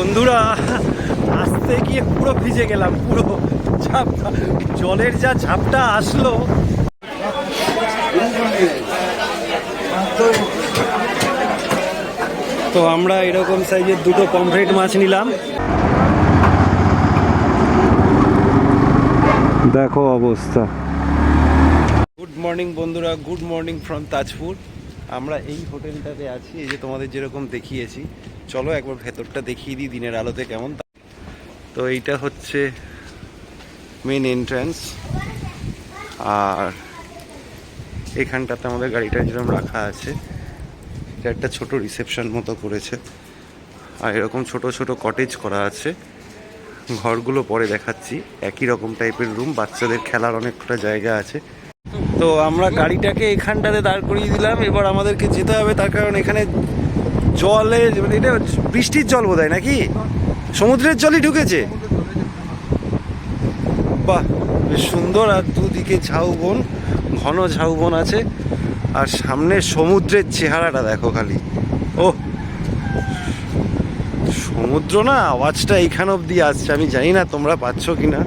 বন্ধুরা আসতে গিয়ে পুরো ভিজে গেলাম, পুরো জলের যা ঝাপটা আসলো। তো আমরা এরকম সাইজের দুটো পমফ্রেট মাছ নিলাম। দেখো অবস্থা। গুড মর্নিং বন্ধুরা, গুড মর্নিং ফ্রম তাজপুর। আমরা এই হোটেলটাতে আছি, এই যে তোমাদের যেরকম দেখিয়েছি। চলো একবার ভেতরটা দেখিয়ে দিই দিনের আলোতে কেমন। তো এইটা হচ্ছে মেন এন্ট্রান্স, আর এখানটাতে আমাদের গাড়িটা যেরকম রাখা আছে, এটা একটা ছোট রিসেপশন মতো করেছে। আর এরকম ছোট ছোট কটেজ করা আছে, ঘরগুলো পরে দেখাচ্ছি। একই রকম টাইপের রুম, বাচ্চাদের খেলার অনেকটা জায়গা আছে। তো আমরা গাড়িটাকে এখানটাতে দাঁড় করিয়ে দিলাম। এবার আমাদেরকে যেতে হবে, তার কারণ এখানে জলে, মানে এটা বৃষ্টির জল বোধহয় নাকি সমুদ্রের জলই ঢুকেছে। বাহ, বেশ সুন্দর। আর দুদিকে ঝাউবন, ঘন ঝাউবন আছে। আর সামনে সমুদ্রের চেহারাটা দেখো খালি। ও সমুদ্র না, আওয়াজটা এইখান অব্দি আসছে। আমি জানি না তোমরা পাচ্ছ কিনা।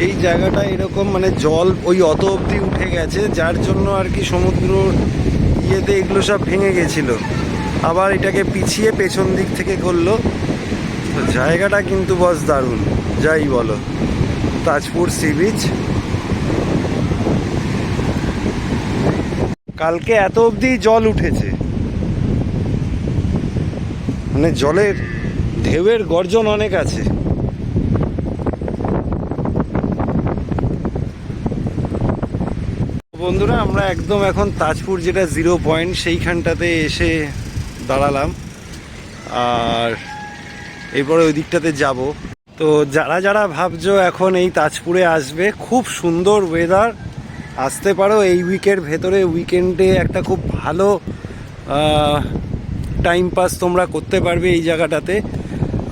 এই জায়গাটা এরকম, মানে জল ওই অত অবধি উঠে গেছে, যার জন্য আর কি সমুদ্র ইয়েতে এগুলো সব ভেঙে গেছিল। আবার এটাকে পিছিয়ে পেছন দিক থেকে করলো। তো জায়গাটা কিন্তু বস দারুণ, যাই বলো। Tajpur sea beach. কালকে এত অবধি জল উঠেছে, মানে জলের ঢেউয়ের গর্জন অনেক আছে। বন্ধুরা আমরা একদম এখন তাজপুর যেটা 0 পয়েন্ট, সেইখানটাতে এসে দাঁড়ালাম। আর এরপরে ওই দিকটাতে যাব। তো যারা যারা ভাবছো এখন এই তাজপুরে আসবে, খুব সুন্দর ওয়েদার, আসতে পারো এই উইকের ভেতরে। উইকেন্ডে একটা খুব ভালো টাইম পাস তোমরা করতে পারবে এই জায়গাটাতে।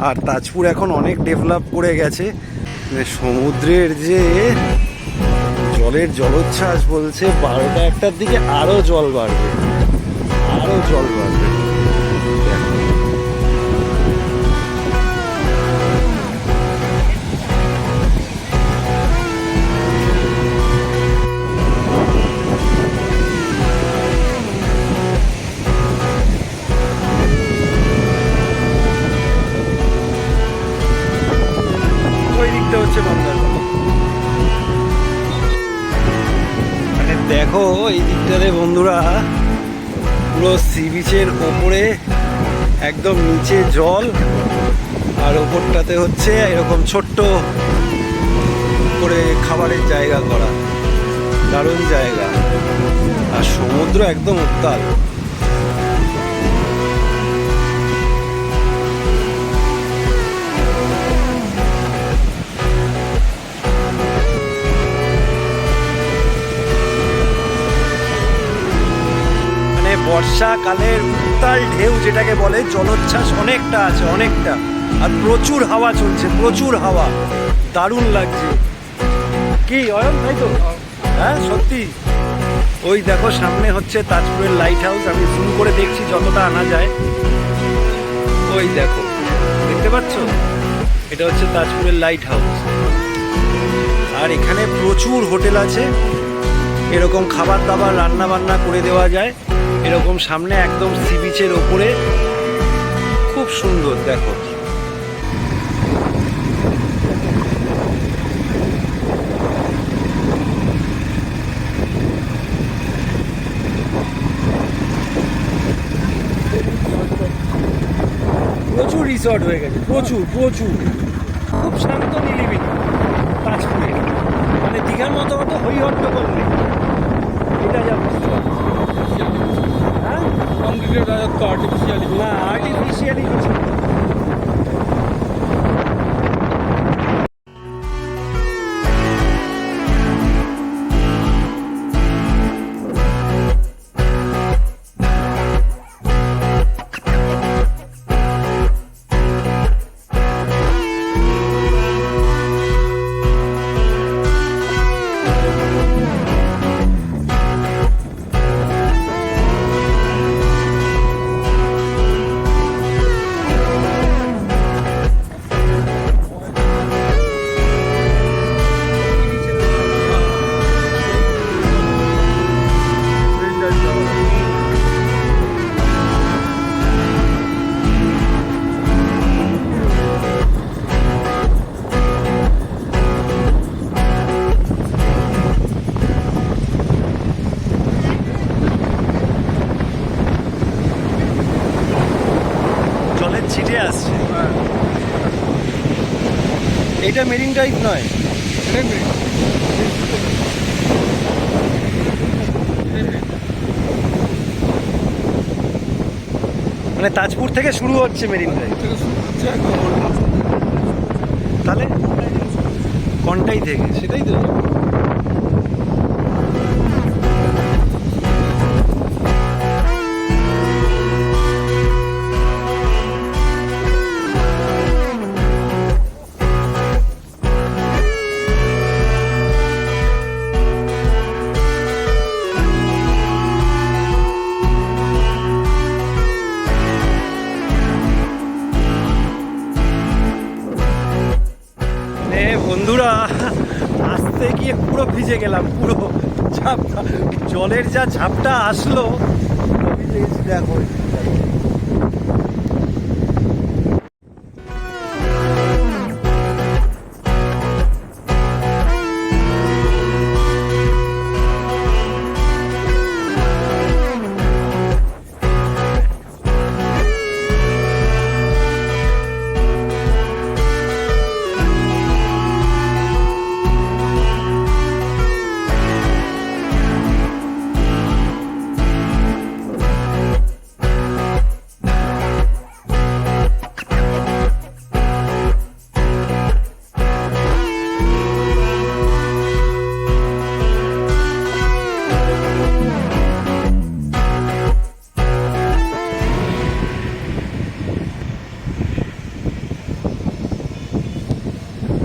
আর তাজপুর এখন অনেক ডেভেলপ করে গেছে। সমুদ্রের যে জলের জলোচ্ছ্বাস বলছে 12টা 1টার দিকে আরো জল বাড়বে, আরো জল বাড়বে। ওই দিকটা হচ্ছে বান্দরবান। দেখো এই দিকটাতে বন্ধুরা, পুরো সি বিচের ওপরে একদম নিচে জল, আর ওপরটাতে হচ্ছে এরকম ছোট্ট করে খাবারের জায়গা করা। দারুণ জায়গা, আর সমুদ্র একদম উত্তাল। বর্ষাকালের উত্তাল ঢেউ যেটাকে বলে, জলোচ্ছ্বাস অনেকটা আছে, অনেকটা। আর প্রচুর হাওয়া চলছে, প্রচুর হাওয়া, দারুণ লাগছে। কি অয়ন, তাই তো? হ্যাঁ সত্যি। ওই দেখো সামনে হচ্ছে তাজপুরের লাইট হাউস। আমি জুম করে দেখছি যতটা আনা যায়। ওই দেখো, দেখতে পাচ্ছ? এটা হচ্ছে তাজপুরের লাইট হাউস। আর এখানে প্রচুর হোটেল আছে, এরকম খাবার দাবার রান্না বান্না করে দেওয়া যায়। এরকম সামনে একদম সি বিচের ওপরে, খুব সুন্দর। দেখো প্রচুর রিসর্ট হয়ে গেছে, প্রচুর প্রচুর। খুব শান্ত নিরিবিলি তাজপুরে, মানে দীঘার মতো অত হই হট্টগোল নেই। এটা যা বুঝতে পারছি। আর্টিফিশিয়ালি না, আর্টিফিশিয়ালি কিছু। এটা মেরিন ড্রাইভ নয়, মানে তাজপুর থেকে শুরু হচ্ছে মেরিন ড্রাইভ, তাহলে কোনটাই থেকে সেটাই তো। বন্ধুরা আসতে গিয়ে পুরো ভিজে গেলাম, পুরো ঝাপটা, জলের যা ঝাপটা আসলো ভিজে গেছি দেখো।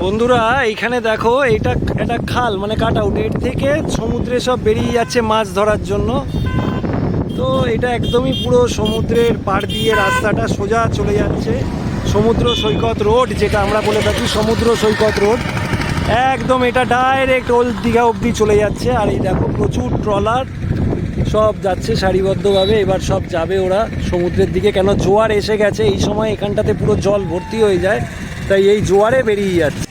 বন্ধুরা এইখানে দেখো, এটা একটা খাল মানে কাট আউট, এর থেকে সমুদ্রে সব বেরিয়ে যাচ্ছে মাছ ধরার জন্য। তো এটা একদমই পুরো সমুদ্রের পাড় দিয়ে রাস্তাটা সোজা চলে যাচ্ছে সমুদ্র সৈকত রোড, যেটা আমরা বলে থাকি সমুদ্র সৈকত রোড। একদম এটা ডাইরেক্ট ওল্ড দীঘা অবধি চলে যাচ্ছে। আর এই দেখো প্রচুর ট্রলার সব যাচ্ছে সারিবদ্ধভাবে, এবার সব যাবে ওরা সমুদ্রের দিকে, কেন জোয়ার এসে গেছে এই সময় এখানটাতে পুরো জল ভর্তি হয়ে যায়, তাই এই জোয়ারে বেরিয়ে যাচ্ছে।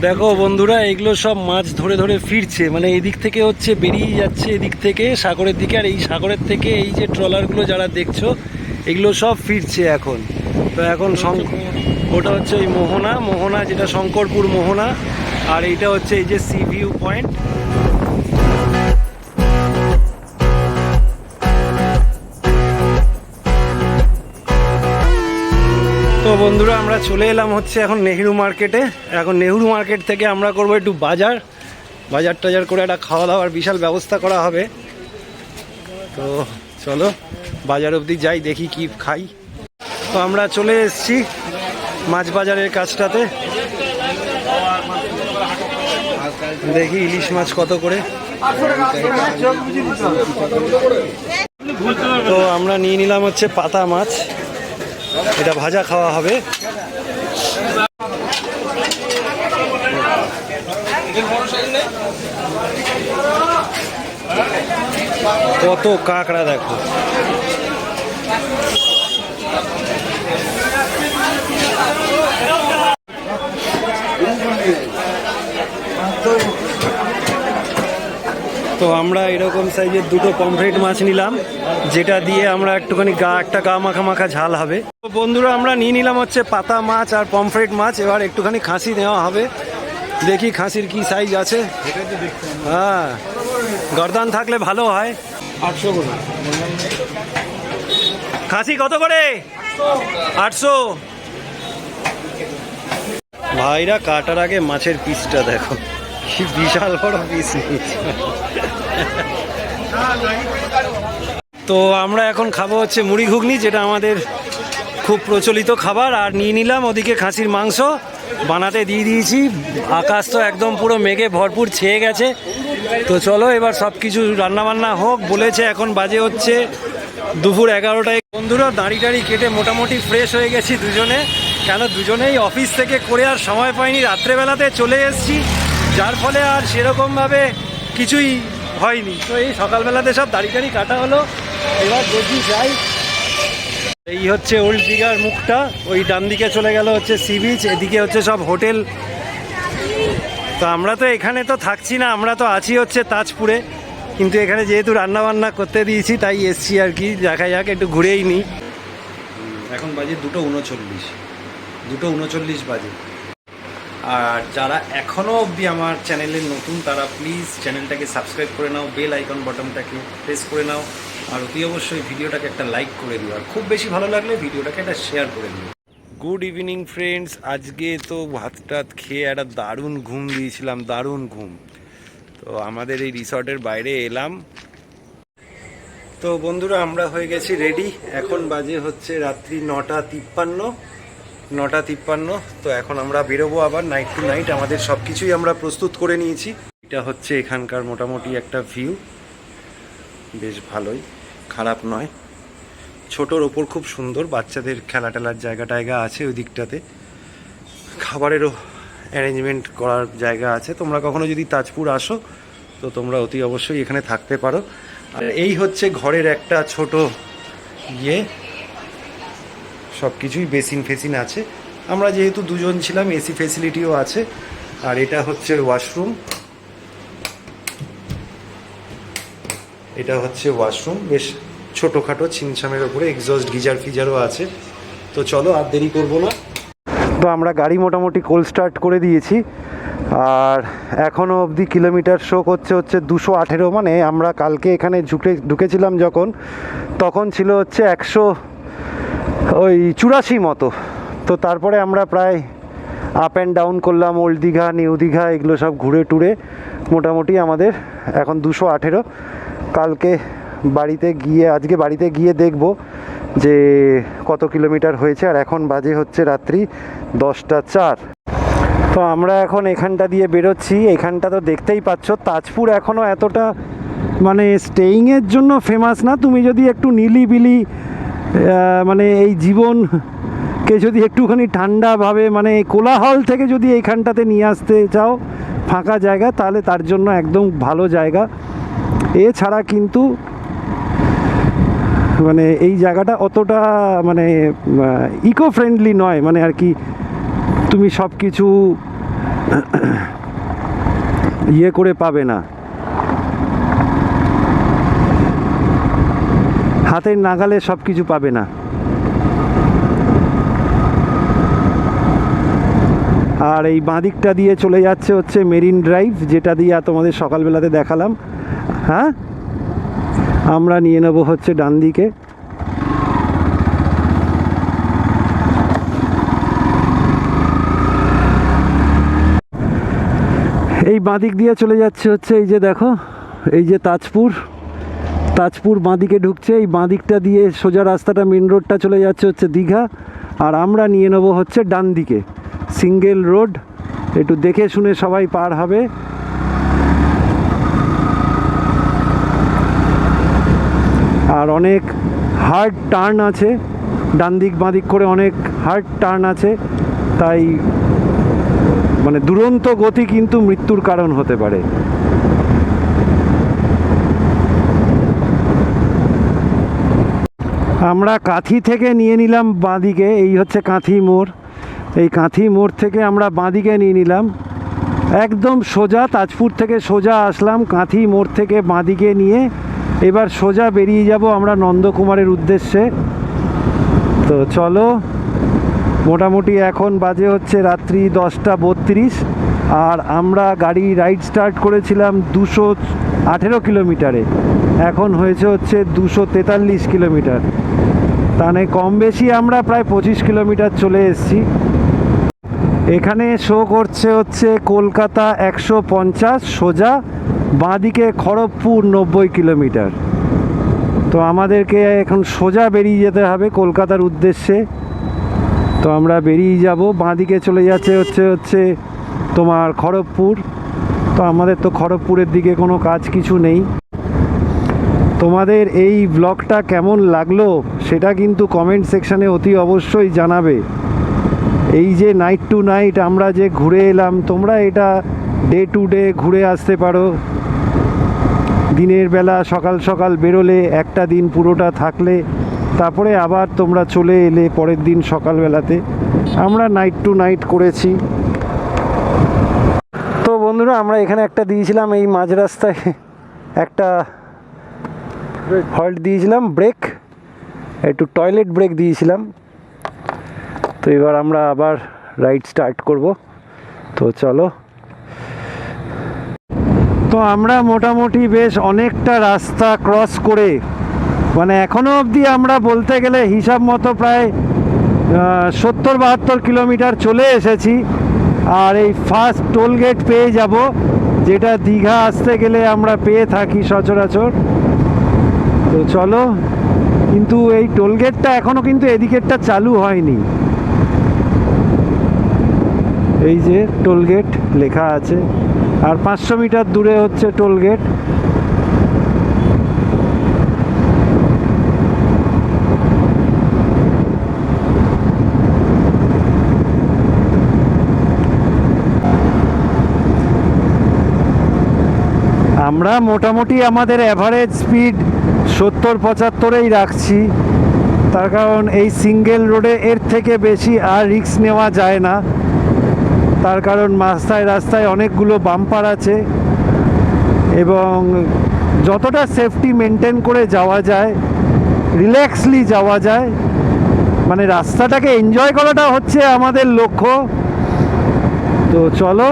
দেখো বন্ধুরা, এগুলো সব মাছ ধরে ধরে ফিরছে, মানে এদিক থেকে হচ্ছে বেরিয়ে যাচ্ছে এদিক থেকে সাগরের দিকে, আর এই সাগরের থেকে এই যে ট্রলারগুলো যারা দেখছো এগুলো সব ফিরছে এখন। তো এখন ওটা হচ্ছে ওই মোহনা যেটা শঙ্করপুর মোহনা, আর এইটা হচ্ছে এই যে সি ভিউ পয়েন্ট। তো বন্ধুরা আমরা চলে এলাম হচ্ছে এখন নেহেরু মার্কেটে। এখন নেহেরু মার্কেট থেকে আমরা করবো একটু বাজার টাজার করে একটা খাওয়া দাওয়ার বিশাল ব্যবস্থা করা হবে। তো চলো বাজার অবধি যাই, দেখি কি খাই। তো আমরা চলে এসেছি মাছ বাজারের কাছটাতে, দেখি ইলিশ মাছ কত করে। তো আমরা নিয়ে নিলাম হচ্ছে পাতা মাছ, এটা ভাজা খাওয়া হবে। কত কাঁকড়া দেখো, তো আমরা এরকম সাইজের দুটো পমফ্রেট মাছ নিলাম, যেটা দিয়ে আমরা একটুখানি একটা গা মাখা মাখা ঝাল হবে। তো বন্ধুরা আমরা নিয়ে নিলাম হচ্ছে পাতা মাছ আর পমফ্রেট মাছ, এবার একটুখানি খাসি নেওয়া হবে, দেখি খাসির কি সাইজ আছে। হ্যাঁ গর্দান থাকলে ভালো হয়। 800 করে খাসি কত করে? 800। ভাইরা কাটার আগে মাছের পিসটা দেখো, কি বিশাল বড় পিস। তো আমরা এখন খাবো হচ্ছে মুড়ি ঘুগনি, যেটা আমাদের খুব প্রচলিত খাবার। আর নিয়ে নিলাম ওদিকে খাসির মাংস, বানাতে দিয়ে দিয়েছি। আকাশ তো একদম পুরো মেঘে ভরপুর ছেয়ে গেছে। তো চলো এবার সব কিছু রান্নাবান্না হোক, বলেছে এখন বাজে হচ্ছে দুপুর 11টায়। বন্ধুরা দাড়ি কেটে মোটামুটি ফ্রেশ হয়ে গেছি দুজনে, কেন দুজনেই অফিস থেকে করে আর সময় পাইনি, রাত্রেবেলাতে চলে এসেছি, যার ফলে আর সেরকমভাবে কিছুই হয়নি। তো এই সকালবেলাতে সব দাড়ি কাটা হলো, এবার দেখি যাই। এই হচ্ছে ওল্ড দীঘার মুখটা, ওই ডান দিকে চলে গেল হচ্ছে সি বিচ, এদিকে হচ্ছে সব হোটেল। তো আমরা তো এখানে তো থাকছি না, আমরা তো আছি হচ্ছে তাজপুরে, কিন্তু এখানে যেহেতু রান্না বান্না করতে দিয়েছি তাই এসছি আর কি, দেখা যাক একটু ঘুরেই নিই। এখন বাজে 2:39, 2:39 বাজে। আর যারা এখনও অবধি আমার চ্যানেলে নতুন তারা প্লিজ চ্যানেলটাকে সাবস্ক্রাইব করে নাও, বেল আইকন বাটনটাকে প্রেস করে নাও, আর অতি অবশ্যই ভিডিওটাকে একটা লাইক করে দিও, আর খুব বেশি ভালো লাগলে ভিডিওটাকে একটা শেয়ার করে দিও। গুড ইভিনিং ফ্রেন্ডস, আজকে তো ভাত টাত খেয়ে একটা দারুণ ঘুম দিয়েছিলাম, দারুণ ঘুম। তো আমাদের এই রিসর্টের বাইরে এলাম। তো বন্ধুরা আমরা হয়ে গেছি রেডি, এখন বাজে হচ্ছে রাত্রি 9:53। তো এখন আমরা বেরোবো আবার নাইট টু নাইট, আমাদের সব কিছুই আমরা প্রস্তুত করে নিয়েছি। এটা হচ্ছে এখানকার মোটামুটি একটা ভিউ, বেশ ভালোই, খারাপ নয়। ছোটোর ওপর খুব সুন্দর, বাচ্চাদের খেলা টেলার জায়গা টায়গা আছে ওই দিকটাতে, খাবারেরও অ্যারেঞ্জমেন্ট করার জায়গা আছে। তোমরা কখনো যদি তাজপুর আসো তো তোমরা অতি অবশ্যই এখানে থাকতে পারো। আর এই হচ্ছে ঘরের একটা ছোট ইয়ে, সব কিছুই বেসিন ফেসিন আছে। আমরা যেহেতু দুজন ছিলাম এসি ফেসিলিটিও আছে। আর এটা হচ্ছে ওয়াশরুম, এটা হচ্ছে ওয়াশরুম, বেশ ছোটোখাটো, ছিমছামের ওপরে এক্সস্ট গিজার ফিজারও আছে। তো চলো আর দেরি করবো না। তো আমরা গাড়ি মোটামুটি কোল্ড স্টার্ট করে দিয়েছি, আর এখনও অবধি কিলোমিটার শো হচ্ছে 218। মানে আমরা কালকে এখানে ঢুকেছিলাম যখন, তখন ছিল হচ্ছে 184 মতো। তো তারপরে আমরা প্রায় আপ অ্যান্ড ডাউন করলাম, ওল্ড দীঘা নিউ দীঘা এগুলো সব ঘুরে টুরে মোটামুটি আমাদের এখন 218। কালকে আজকে বাড়িতে গিয়ে দেখব যে কত কিলোমিটার হয়েছে। আর এখন বাজে হচ্ছে রাত্রি 10:04। তো আমরা এখন এখানটা দিয়ে বেরোচ্ছি। এখানটা তো দেখতেই পাচ্ছ, তাজপুর এখনও এতটা মানে স্টেইংয়ের জন্য ফেমাস না। তুমি যদি একটু নিলিবিলি মানে এই জীবনকে যদি একটুখানি ঠান্ডাভাবে মানে কোলাহল থেকে যদি এইখানটাতে নিয়ে আসতে চাও ফাঁকা জায়গা, তাহলে তার জন্য একদম ভালো জায়গা। এছাড়া কিন্তু মানে এই জায়গাটা অতটা মানে ইকো ফ্রেন্ডলি নয়, মানে আর কি তুমি সব কিছু ইয়ে করে পাবে না, হাতের নাগালে সব কিছু পাবে না। আর এই বাঁদিকটা দিয়ে চলে যাচ্ছে হচ্ছে মেরিন ড্রাইভ, যেটা দিয়ে তোমাদের সকালবেলাতে দেখালাম। হ্যাঁ, আমরা নিয়ে নেব হচ্ছে ডান দিকে। এই বাঁদিক দিয়ে চলে যাচ্ছে হচ্ছে, এই যে দেখো, এই যে তাজপুর বাঁদিকে ঢুকছে। এই বাঁদিকটা দিয়ে সোজা রাস্তাটা, মেন রোডটা চলে যাচ্ছে হচ্ছে দীঘা। আর আমরা নিয়ে নেব হচ্ছে ডান দিকে, সিঙ্গেল রোড, একটু দেখে শুনে সবাই পার হবে। আর অনেক হার্ড টার্ন আছে, ডান দিক বাঁ দিক করে অনেক হার্ড টার্ন আছে, তাই মানে দুরন্ত গতি কিন্তু মৃত্যুর কারণ হতে পারে। আমরা কাঁথি থেকে নিয়ে নিলাম বাঁদিকে, এই হচ্ছে কাঁথি মোড়। এই কাঁথি মোড় থেকে আমরা বাঁদিকে নিয়ে নিলাম, একদম সোজা তাজপুর থেকে সোজা আসলাম, কাঁথি মোড় থেকে বাঁদিকে নিয়ে এবার সোজা বেরিয়ে যাব আমরা নন্দকুমারের উদ্দেশ্যে। তো চলো, মোটামুটি এখন বাজে হচ্ছে রাত্রি 10:32। আর আমরা গাড়ি রাইড স্টার্ট করেছিলাম 218 কিলোমিটারে, এখন হয়েছে হচ্ছে 243 কিলোমিটার। তাহলে কম বেশি আমরা প্রায় 25 কিলোমিটার চলে এসেছি। এখানে শো করছে হচ্ছে কলকাতা 150 সোজা, বাঁদিকে খড়গপুর 90 কিলোমিটার। তো আমাদেরকে এখন সোজা বেরিয়ে যেতে হবে কলকাতার উদ্দেশ্যে। তো আমরা বেরিয়ে যাব, বাঁদিকে চলে যাচ্ছে হচ্ছে তোমার খড়গপুর। তো আমাদের তো খড়গপুরের দিকে কোনো কাজ কিছু নেই। তোমাদের এই ব্লগটা কেমন লাগলো সেটা কিন্তু কমেন্ট সেকশানে অতি অবশ্যই জানাবে। এই যে নাইট টু নাইট আমরা যে ঘুরে এলাম, তোমরা এটা ডে টু ডে ঘুরে আসতে পারো। দিনের বেলা সকাল সকাল বেরোলে, একটা দিন পুরোটা থাকলে তারপরে আবার তোমরা চলে এলে পরের দিন সকালবেলাতে। আমরা নাইট টু নাইট করেছি। তো বন্ধুরা, আমরা এখানে একটা দিয়েছিলাম, এই মাঝ রাস্তায় একটা হল্ট দিয়েছিলাম, ব্রেক, একটু টয়লেট ব্রেক দিয়েছিলাম। তো এবার আমরা আবার রাইড স্টার্ট করব। তো চলো। তো আমরা মোটামুটি বেশ অনেকটা রাস্তা ক্রস করে, মানে এখনও অবধি আমরা বলতে গেলে হিসাব মতো প্রায় 70-72 কিলোমিটার চলে এসেছি। আর এই ফার্স্ট টোল গেট পেয়ে যাব, যেটা দীঘা আসতে গেলে আমরা পেয়ে থাকি সচরাচর। তো চলো, কিন্তু এই টোল গেটটা এখনও কিন্তু এদিকেরটা চালু হয়নি। এই যে টোল গেট লেখা আছে, আর 500 মিটার দূরে হচ্ছে টোল গেট। আমরা মোটামুটি আমাদের অ্যাভারেজ স্পিড 70-75-এই রাখছি, তার কারণ এই সিঙ্গেল রোডে এর থেকে বেশি আর রিস্ক নেওয়া যায় না। তার কারণ রাস্তায় রাস্তায় অনেকগুলো বাম্পার আছে, এবং যতটা সেফটি মেনটেন করে যাওয়া যায়, রিল্যাক্সলি যাওয়া যায়, মানে রাস্তাটাকে এনজয় করাটা হচ্ছে আমাদের লক্ষ্য। তো চলো।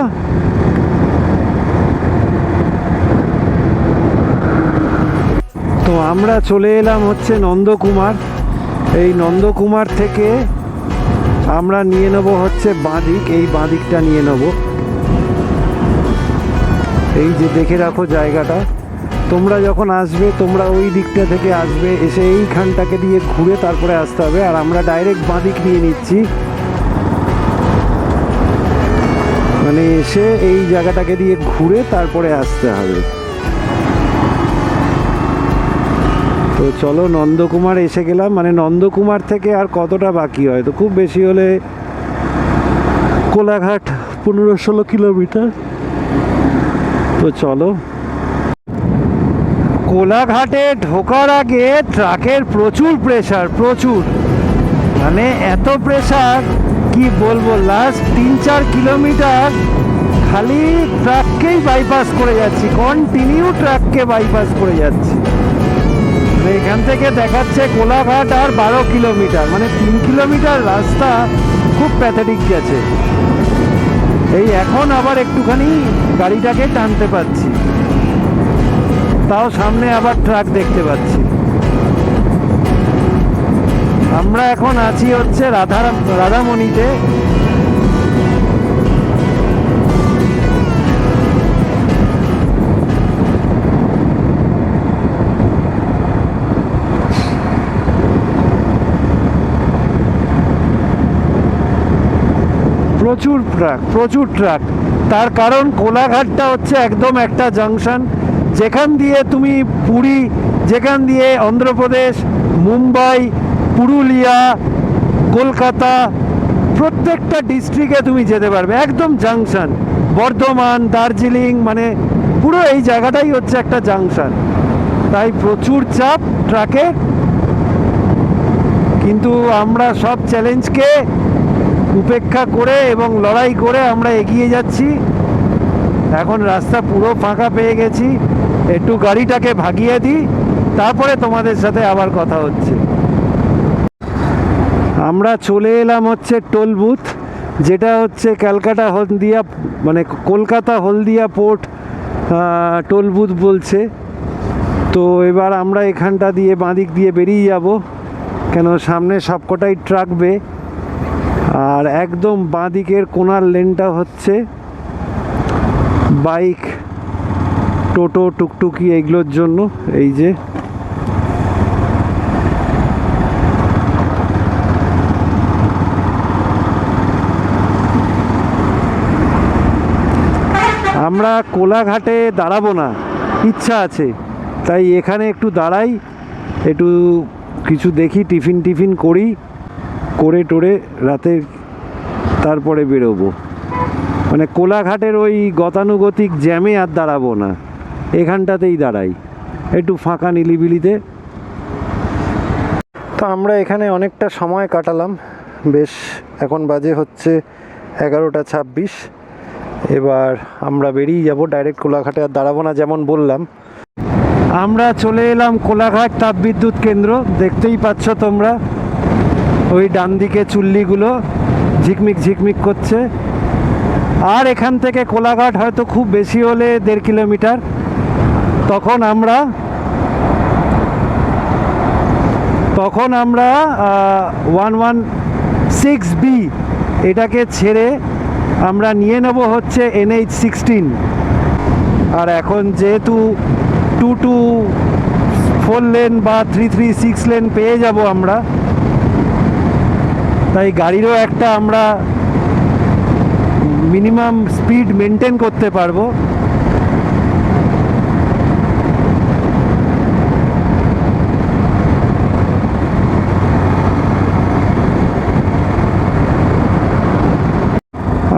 তো আমরা চলে এলাম হচ্ছে নন্দকুমার। এই নন্দকুমার থেকে আমরা নিয়ে নেব হচ্ছে বাঁদিক, এই বাঁদিকটা নিয়ে নেব। এই যে দেখে রাখো জায়গাটা, তোমরা যখন আসবে তোমরা ওই দিকটা থেকে আসবে, এসে এইখানটাকে দিয়ে ঘুরে তারপরে আসতে হবে। আর আমরা ডাইরেক্ট বাঁদিক নিয়ে নিচ্ছি, মানে এসে এই জায়গাটাকে দিয়ে ঘুরে তারপরে আসতে হবে। তো চলো, নন্দকুমার এসে গেলাম। মানে নন্দকুমার থেকে আর কতটা বাকি হয়, তো খুব বেশি হলে কোলাঘাট 15-16 কিলোমিটার। তো চলো। কোলাঘাটে ঢোকার আগে ট্রাকের প্রচুর প্রেসার, প্রচুর, মানে এত প্রেসার কি বলবো। লাস্ট 3-4 কিলোমিটার খালি ট্রাককেই বাইপাস করে যাচ্ছি, কন্টিনিউ ট্রাককে বাইপাস করে যাচ্ছি। এখান থেকে দেখাচ্ছে কোলাঘাট আর 12 কিলোমিটার, মানে 3 কিলোমিটার রাস্তা খুব প্যাথেটিক গেছে। এই এখন আবার একটুখানি গাড়িটাকে টানতে পারছি, তাও সামনে আবার ট্রাক দেখতে পাচ্ছি। আমরা এখন আছি হচ্ছে রাধামণিতে। প্রচুর ট্রাক, প্রচুর ট্রাক। তার কারণ কোলাঘাটটা হচ্ছে একদম একটা জাংশন, যেখান দিয়ে তুমি পুরী, যেখান দিয়ে অন্ধ্রপ্রদেশ, মুম্বাই, পুরুলিয়া, কলকাতা, প্রত্যেকটা ডিস্ট্রিক্টে তুমি যেতে পারবে, একদম জাংশন। বর্ধমান, দার্জিলিং, মানে পুরো এই জায়গাটাই হচ্ছে একটা জাংশন, তাই প্রচুর চাপ ট্রাকে। কিন্তু আমরা সব চ্যালেঞ্জকে উপেক্ষা করে এবং লড়াই করে আমরা এগিয়ে যাচ্ছি। এখন রাস্তা পুরো ফাঁকা পেয়ে গেছি, একটু গাড়িটাকে ভাগিয়ে দিই, তারপরে তোমাদের সাথে আবার কথা হচ্ছে। আমরা চলে এলাম হচ্ছে টোল বুথ, যেটা হচ্ছে ক্যালকাটা হলদিয়া, মানে কলকাতা হলদিয়া পোর্ট টোল বুথ বলছে। তো এবার আমরা এখানটা দিয়ে বাঁদিক দিয়ে বেরিয়ে যাব, কেন সামনে সবকটাই ট্রাক বে। আর একদম বাঁদিকের কোনার লেনটা হচ্ছে বাইক, টোটো, টুকটুকি এগুলোর জন্য। এই যে আমরা কোলাঘাটে দাঁড়াবো না, ইচ্ছা আছে, তাই এখানে একটু দাঁড়াই, একটু কিছু দেখি, টিফিন করি, করে টোরে রাতে তারপরে বেরোবো। মানে কোলাঘাটের ওই গতানুগতিক জ্যামে আর দাঁড়াবো না, এখানটাতেই দাঁড়াই একটু ফাঁকা নিলিবিলিতে। তো আমরা এখানে অনেকটা সময় কাটালাম, বেশ এখন বাজে হচ্ছে 11:26। এবার আমরা বেরিয়ে যাব, ডাইরেক্ট কোলাঘাটে আর দাঁড়াবো না যেমন বললাম। আমরা চলে এলাম কোলাঘাট তাপবিদ্যুৎ কেন্দ্র, দেখতেই পাচ্ছ তোমরা ওই ডান দিকে চুল্লিগুলো ঝিকমিক ঝিকমিক করছে। আর এখান থেকে কোলাঘাট হয়তো খুব বেশি হলে 1.5 কিলোমিটার। তখন আমরা 116B এটাকে ছেড়ে আমরা নিয়ে নেব হচ্ছে NH16। আর এখন যেহেতু 224 লেন বা 336 লেন পেয়ে যাব আমরা, তাই গাড়িরও একটা আমরা মিনিমাম স্পিড মেনটেন করতে পারবো।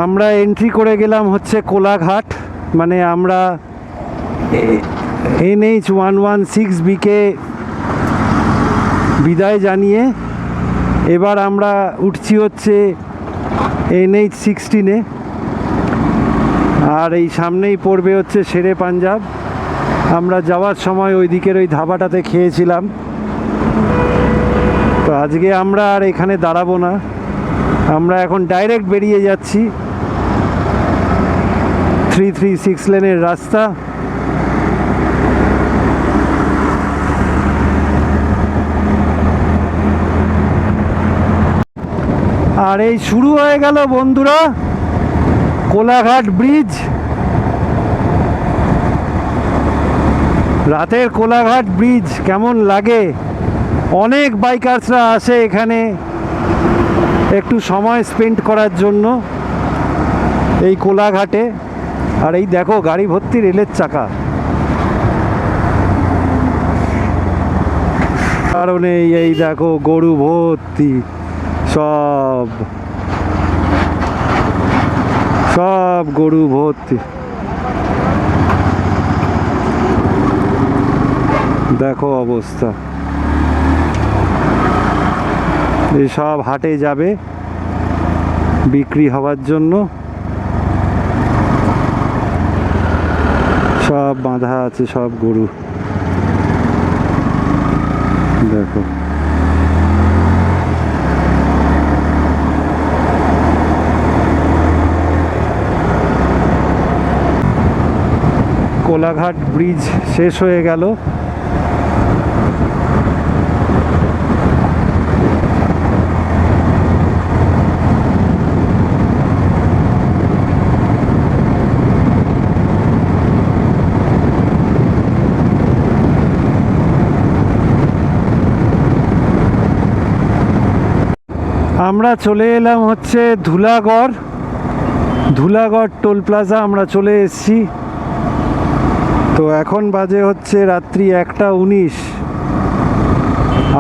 আমরা এন্ট্রি করে গেলাম হচ্ছে কোলাঘাট, মানে আমরা NH116Bকে বিদায় জানিয়ে এবার আমরা উঠছি হচ্ছে NH16-এ। আর এই সামনেই পড়বে হচ্ছে শেরে পাঞ্জাব। আমরা যাওয়ার সময় ওই দিকের ওই ধাবাটাতে খেয়েছিলাম। তো আজকে আমরা আর এখানে দাঁড়াবো না, আমরা এখন ডাইরেক্ট বেরিয়ে যাচ্ছি 336 লেনের রাস্তা। আর এই শুরু হয়ে গেল বন্ধুরা কোলাঘাট ব্রিজ। রাতের কোলাঘাট ব্রিজ কেমন লাগে? অনেক বাইকার্সরা আসে এখানে একটু সময় স্পেন্ড করার জন্য এই কোলাঘাটে। আর এই দেখো গাড়ি ভর্তি রেলের চাকা, কারণে এই দেখো গরু ভর্তি, সব গরু ভর্তি। দেখো অবস্থা, এই সব হাটে যাবে বিক্রি হওয়ার জন্য, সব বাঁধা আছে সব গরু। দেখো কোলাঘাট ব্রিজ শেষ হয়ে গেল। আমরা চলে এলাম হচ্ছে ধুলাগড় টোল প্লাজা আমরা চলে এসেছি। তো এখন বাজে হচ্ছে রাত্রি 1:19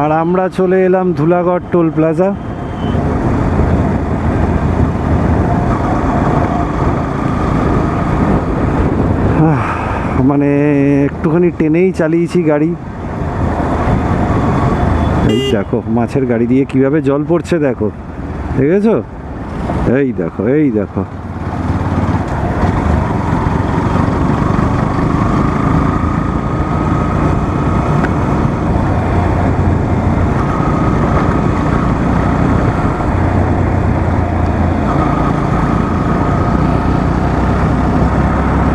আর আমরা চলে এলাম ধুলাগড় টোল প্লাজা। মানে একটুখানি টেনেই চালিয়েছি গাড়ি। এই দেখো মাছের গাড়ি দিয়ে কিভাবে জল পড়ছে, দেখো দেখেছো? এই দেখো এই দেখো,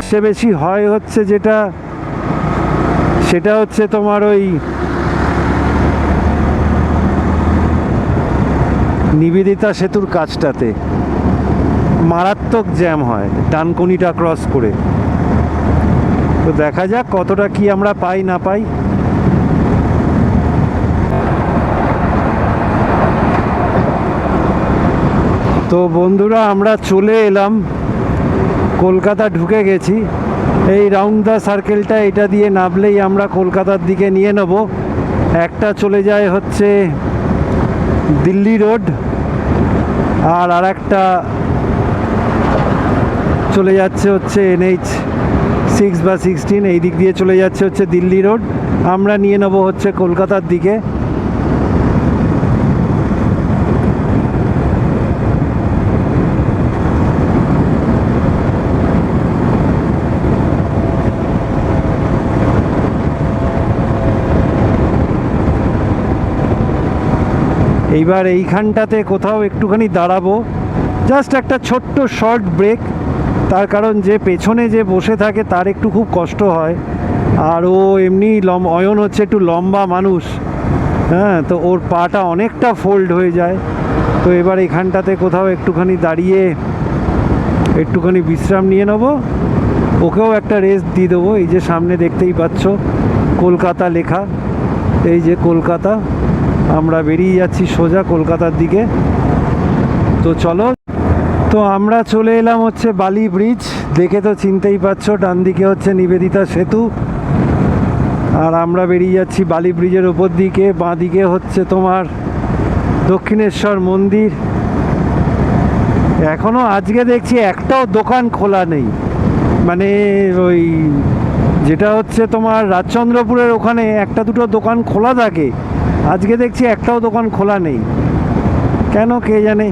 সে বেশি হয় হচ্ছে যেটা, সেটা হচ্ছে তোমার ওই নিবেদিতা সেতুর কাজটাতে মারাত্মক জ্যাম হয় ডানকুনিটা ক্রস করে। তো দেখা যাক কতটা কি আমরা পাই না পাই। তো বন্ধুরা আমরা চলে এলাম, কলকাতা ঢুকে গেছি। এই রাউন্ড দ্য সার্কেলটা এটা দিয়ে নামলেই আমরা কলকাতার দিকে নিয়ে নেব। একটা চলে যায় হচ্ছে দিল্লি রোড, আর আরেকটা চলে যাচ্ছে হচ্ছে NH6 বা 16, এই দিক দিয়ে চলে যাচ্ছে হচ্ছে দিল্লি রোড। আমরা নিয়ে নেব হচ্ছে কলকাতার দিকে। এইবার এইখানটাতে কোথাও একটুখানি দাঁড়াবো, জাস্ট একটা ছোট্ট শর্ট ব্রেক। তার কারণ যে পেছনে যে বসে থাকে তার একটু খুব কষ্ট হয়, আর ও এমনি অয়ন হচ্ছে একটু লম্বা মানুষ, হ্যাঁ, তো ওর পাটা অনেকটা ফোল্ড হয়ে যায়। তো এবার এখানটাতে কোথাও একটুখানি দাঁড়িয়ে একটুখানি বিশ্রাম নিয়ে নেবো, ওকেও একটা রেস্ট দিয়ে দেবো। এই যে সামনে দেখতেই পাচ্ছ কলকাতা লেখা, এই যে কলকাতা, আমরা বেরিয়ে যাচ্ছি সোজা কলকাতার দিকে। তো চলো, তো আমরা চলে এলাম হচ্ছে বালি ব্রিজ, দেখে তো চিনতেই পারছো, ডান দিকে হচ্ছে নিবেদিতা সেতু, আর আমরা বেরিয়ে যাচ্ছি বালি ব্রিজের ওপর দিকে। বাঁ দিকে হচ্ছে তোমার দক্ষিণেশ্বর মন্দির। এখনও আজকে দেখছি একটাও দোকান খোলা নেই, মানে ওই যেটা হচ্ছে তোমার রাজচন্দ্রপুরের ওখানে একটা দুটো দোকান খোলা থাকে, আজকে দেখছি একটাও দোকান খোলা নেই, কেন কে জানে।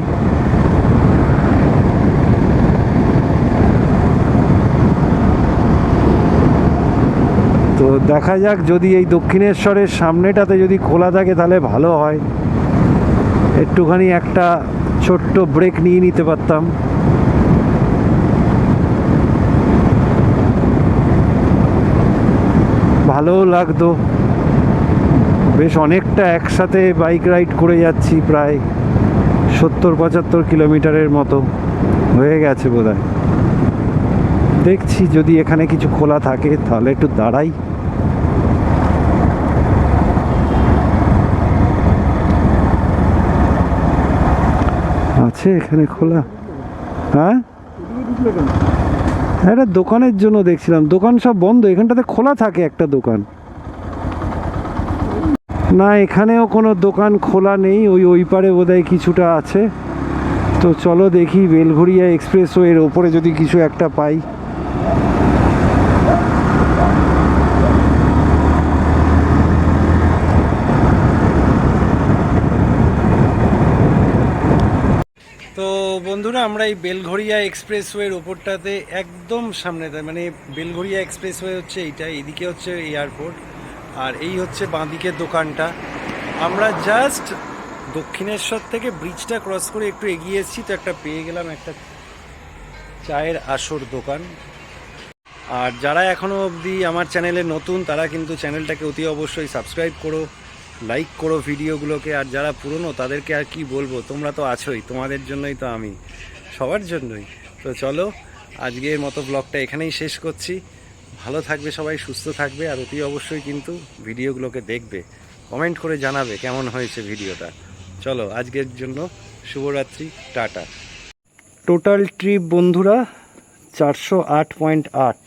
তো দেখা যাক, যদি এই দক্ষিণেশ্বরের সামনেটাতে যদি খোলা থাকে তাহলে ভালো হয়, একটুখানি একটা ছোট্ট ব্রেক নিয়ে নিতে পারতাম। ভালোও লাগতো, বেশ অনেকটা একসাথে বাইক রাইড করে যাচ্ছি, প্রায় 70-75 কিলোমিটারের মতো হয়ে গেছে বোধহয়। দেখছি যদি এখানে কিছু খোলা থাকে তাহলে একটু দাঁড়াই। আছে এখানে খোলা? হ্যাঁ, একটা দোকানের জন্য দেখছিলাম, দোকান সব বন্ধ, এখানটাতে খোলা থাকে একটা দোকান। না, এখানেও কোনো দোকান খোলা নেই, ওই পারে বোধহয় কিছুটা আছে। তো চলো দেখি বেলঘরিয়া এক্সপ্রেসওয়ের ওপরে যদি কিছু একটা পাই। তো বন্ধুরা, আমরা এই বেলঘরিয়া এক্সপ্রেসওয়ের ওপরটাতে একদম সামনে, মানে বেলঘরিয়া এক্সপ্রেসওয়ে হচ্ছে এইটা, এইদিকে হচ্ছে এয়ারপোর্ট, আর এই হচ্ছে বাঁদিকের দোকানটা। আমরা জাস্ট দক্ষিণেশ্বর থেকে ব্রিজটা ক্রস করে একটু এগিয়ে এসেছি, তো একটা পেয়ে গেলাম একটা চায়ের আসর দোকান। আর যারা এখনও অবধি আমার চ্যানেলে নতুন তারা কিন্তু চ্যানেলটাকে অতি অবশ্যই সাবস্ক্রাইব করো, লাইক করো ভিডিওগুলোকে। আর যারা পুরনো তাদেরকে আর কি বলবো, তোমরা তো আছোই, তোমাদের জন্যই তো আমি, সবার জন্যই। তো চলো, আজকের মতো ব্লগটা এখানেই শেষ করছি। ভালো থাকবে সবাই, সুস্থ থাকবে, আর অতি অবশ্যই কিন্তু ভিডিওগুলোকে দেখবে, কমেন্ট করে জানাবে কেমন হয়েছে ভিডিওটা। চলো, আজকের জন্য শুভরাত্রি, টাটা। টোটাল ট্রিপ বন্ধুরা 408.8।